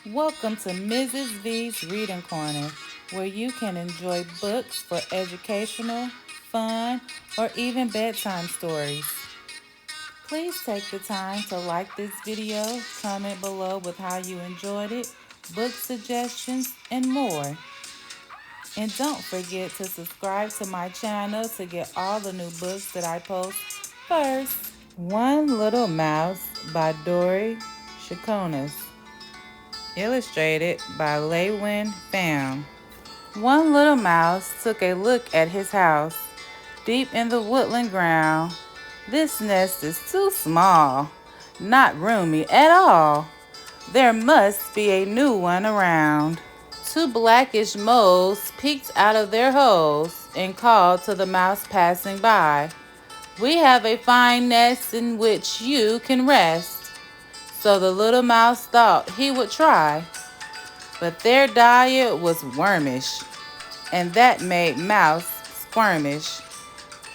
Welcome to Mrs. V's Reading Corner, where you can enjoy books for educational, fun, or even bedtime stories. Please take the time to like this video, comment below with how you enjoyed it, book suggestions, and more. And don't forget to subscribe to my channel to get all the new books that I post first. One Little Mouse by Dori, Chaconas. Illustrated by Lewin Pham. One little mouse took a look at his house, deep in the woodland ground. This nest is too small, not roomy at all. There must be a new one around. Two blackish moles peeked out of their holes and called to the mouse passing by. We have a fine nest in which you can rest. So the little mouse thought he would try. But their diet was wormish, and that made Mouse squirmish.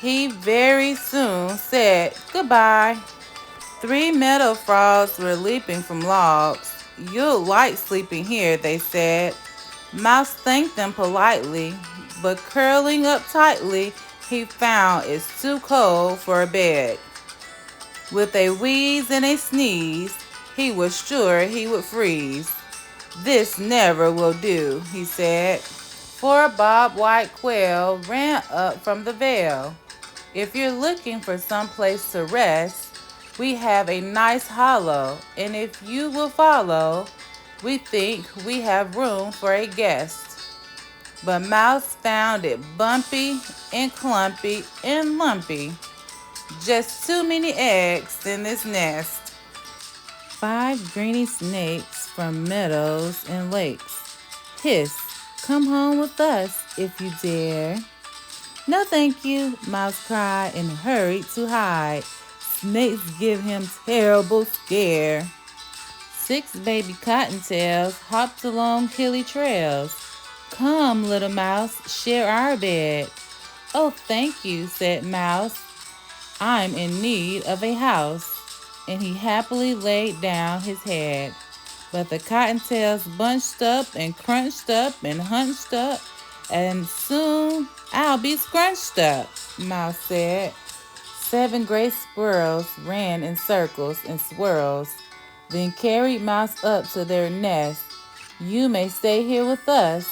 He very soon said goodbye. Three meadow frogs were leaping from logs. You'll like sleeping here, they said. Mouse thanked them politely, but curling up tightly, he found it's too cold for a bed. With a wheeze and a sneeze, he was sure he would freeze. This never will do, he said. For a bob-white quail ran up from the vale. If you're looking for some place to rest, we have a nice hollow, and if you will follow, we think we have room for a guest. But Mouse found it bumpy and clumpy and lumpy. Just too many eggs in this nest. Five greeny snakes from meadows and lakes. Hiss, come home with us if you dare. No thank you, Mouse cried and hurried to hide. Snakes give him terrible scare. Six baby cottontails hopped along hilly trails. Come, little mouse, share our bed. Oh, thank you, said Mouse. I'm in need of a house. And he happily laid down his head. But the cottontails bunched up and crunched up and hunched up, and soon I'll be scrunched up, Mouse said. Seven gray squirrels ran in circles and swirls, then carried Mouse up to their nest. You may stay here with us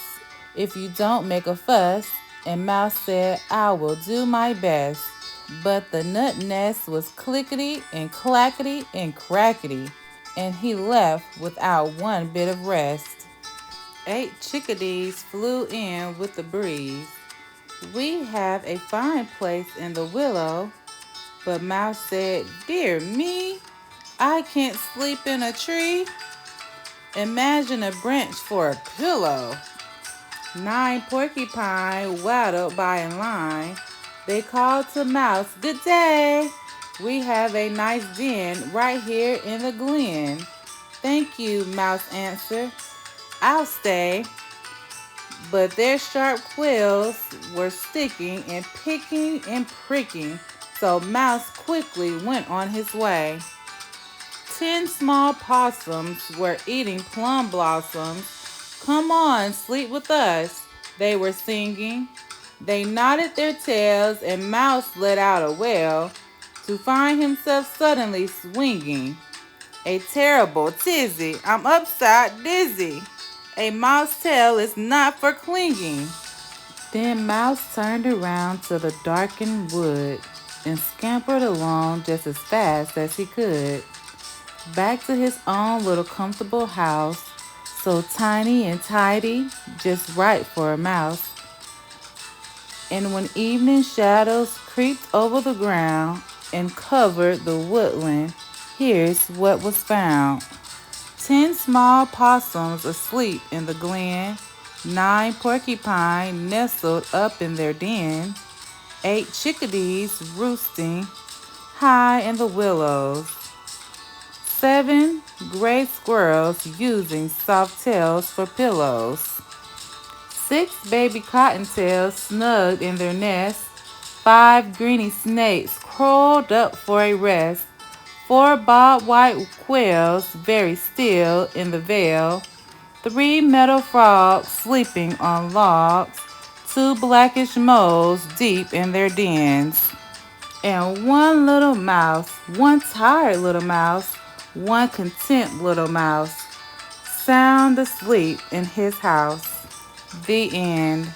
if you don't make a fuss, and Mouse said, I will do my best. But the nut nest was clickety and clackety and crackety, and he left without one bit of rest. Eight chickadees flew in with the breeze. We have a fine place in the willow, but Mouse said, dear me, I can't sleep in a tree. Imagine a branch for a pillow. Nine porcupine waddled by in line. They called to Mouse, good day. We have a nice den right here in the glen. Thank you, Mouse answered. I'll stay. But their sharp quills were sticking and picking and pricking, so Mouse quickly went on his way. 10 small possums were eating plum blossoms. Come on, sleep with us, they were singing. They nodded their tails, and Mouse let out a wail to find himself suddenly swinging. A terrible tizzy, I'm upside dizzy. A mouse tail is not for clinging. Then Mouse turned around to the darkened wood and scampered along just as fast as he could. Back to his own little comfortable house, so tiny and tidy, just right for a mouse. And when evening shadows creeped over the ground and covered the woodland, here's what was found. 10 small possums asleep in the glen, 9 porcupine nestled up in their den, 8 chickadees roosting high in the willows, 7 gray squirrels using soft tails for pillows, 6 baby cottontails snugged in their nest, 5 greeny snakes curled up for a rest, 4 bob-white quails very still in the vale, 3 meadow frogs sleeping on logs, 2 blackish moles deep in their dens, and 1 little mouse, 1 tired little mouse, 1 content little mouse, sound asleep in his house. The end.